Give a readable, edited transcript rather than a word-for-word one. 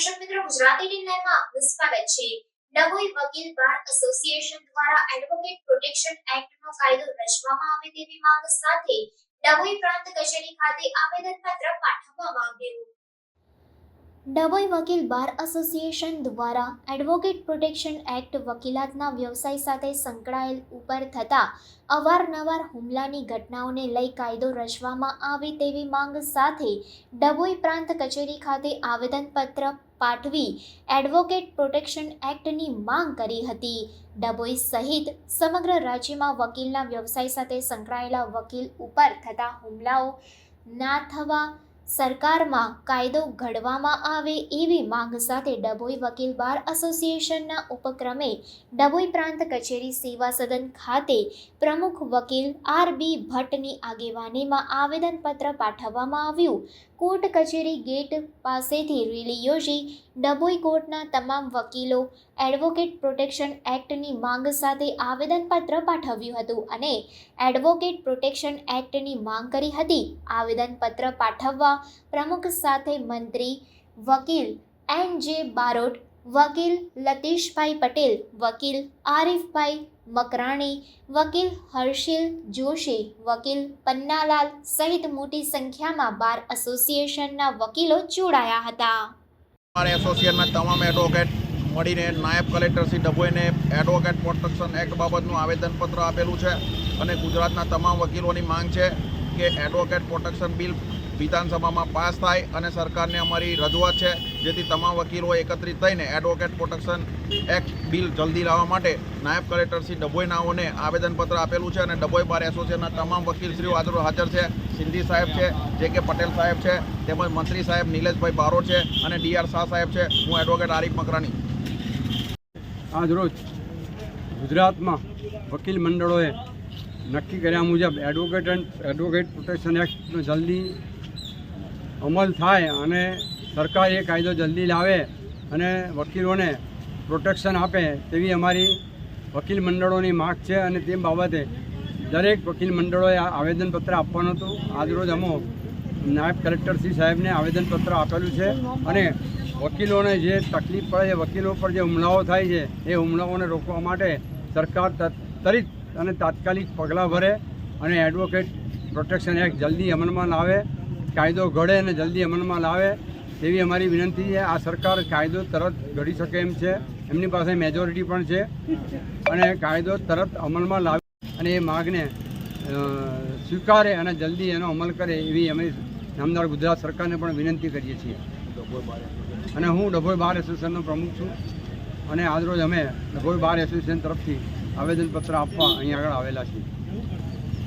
દર્શક મિત્રો, ગુજરાતી ડિનરમાં આપનું સ્વાગત છે। ડભોઈ વકીલ બાર એસોસિએશન દ્વારા એડવોકેટ પ્રોટેક્શન એક્ટનો કાયદો રચવામાં આવે તેવી માંગ સાથે ડભોઈ પ્રાંત કચેરી ખાતે આવેદનપત્ર પાઠવવામાં આવ્યું। ડભોઈ વકીલ બાર એસોસિએશન દ્વારા એડવોકેટ પ્રોટેક્શન એક્ટ વકીલાતના વ્યવસાય સાથે સંકળાયેલ ઉપર થતા અવારનવાર હુમલાની ઘટનાઓને લઈ કાયદો રચવામાં આવે તેવી માંગ સાથે ડભોઈ પ્રાંત કચેરી ખાતે આવેદનપત્ર પાઠવી એડવોકેટ પ્રોટેક્શન એક્ટની માંગ કરી હતી। ડભોઈ સહિત સમગ્ર રાજ્યમાં વકીલના વ્યવસાય સાથે સંકળાયેલા વકીલ ઉપર થતા હુમલાઓ ના થવા સરકારમાં કાયદો ઘડવામાં આવે એવી માંગ સાથે ડભોઈ વકીલ બાર એસોસિએશનના ઉપક્રમે ડભોઈ પ્રાંત કચેરી સેવા સદન ખાતે પ્રમુખ વકીલ આર.બી. ભટ્ટની આગેવાનીમાં આવેદનપત્ર પાઠવવામાં આવ્યું। કોર્ટ કચેરી ગેટ પાસેથી રેલી યોજી ડભોઈ કોર્ટના તમામ વકીલો એડવોકેટ પ્રોટેક્શન એક્ટની માંગ સાથે આવેદનપત્ર પાઠવ્યું હતું અને એડવોકેટ પ્રોટેક્શન એક્ટની માંગ કરી હતી। આવેદનપત્ર પાઠવવા પ્રમુખ સાથે મંત્રી વકીલ એન.જે. બારોટ, વકીલ લતીશભાઈ પટેલ, વકીલ આરીફભાઈ મકરાણી, વકીલ હર્ષિલ જોશી, વકીલ પન્નાલાલ સહિત મોટી સંખ્યામાં બાર એસોસિએશનના વકીલો જોડાયા હતા। બાર એસોસિએશનના તમામ એડવોકેટ મળીને નાયબ કલેક્ટર શ્રી ડભોઈને એડવોકેટ પ્રોટેક્શન એક્ટ બાબતનું આવેદનપત્ર આપેલું છે અને ગુજરાતના તમામ વકીલોની માંગ છે કે એડવોકેટ પ્રોટેક્શન બિલ વિધાનસભામાં પાસ થાય અને સરકારને અમારી રજૂઆત છે જેથી તમામ વકીલો એકત્રિત થઈને એડવોકેટ પ્રોટેક્શન એક્ટ બિલ જલ્દી લાવવા માટે નાયબ કલેક્ટર શ્રી ડભોઈનાઓને આવેદનપત્ર આપેલું છે અને ડભોઈ બાર એસોસિએશનના તમામ વકીલશ્રીઓ હાજર છે। સિંધી સાહેબ છે, જે.કે. પટેલ સાહેબ છે, તેમજ મંત્રી સાહેબ નિલેશભાઈ બારોટ છે અને ડી.આર. શાહ સાહેબ છે। હું એડવોકેટ આરીફ મકરાણી। આજરોજ ગુજરાતમાં વકીલ મંડળોએ નક્કી કર્યા મુજબ એડવોકેટ પ્રોટેક્શન એક્ટનો જલ્દી અમલ થાય અને સરકાર એ કાયદો જલ્દી લાવે અને વકીલોને પ્રોટેક્શન આપે તેવી અમારી વકીલ મંડળોની માગ છે અને તે બાબતે દરેક વકીલ મંડળોએ આવેદનપત્ર આપવાનું હતું। આજરોજ અમે નાયબ કલેક્ટરશ્રી સાહેબને આવેદનપત્ર આપેલું છે અને વકીલોને જે તકલીફ પડે છે, વકીલો પર જે હુમલાઓ થાય છે એ હુમલાઓને રોકવા માટે સરકાર ત્વરિત અને તાત્કાલિક પગલાં ભરે અને એડવોકેટ પ્રોટેક્શન એક્ટ જલ્દી અમલમાં લાવે, કાયદો ઘડે અને જલ્દી અમલમાં લાવે તેવી અમારી વિનંતી છે। આ સરકાર કાયદો તરત ઘડી શકે એમ છે, એમની પાસે મેજોરિટી પણ છે અને કાયદો તરત અમલમાં લાવે અને એ માગને સ્વીકારે અને જલ્દી એનો અમલ કરે એવી અમે નામદાર ગુજરાત સરકારને પણ વિનંતી કરીએ છીએ। અને હું ડભોઈ બાર એસોસિએશનનો પ્રમુખ છું અને આજરોજ અમે ડભોઈ બાર એસોસિએશન તરફથી આવેદનપત્ર આપવા અહીં આગળ આવેલા છીએ।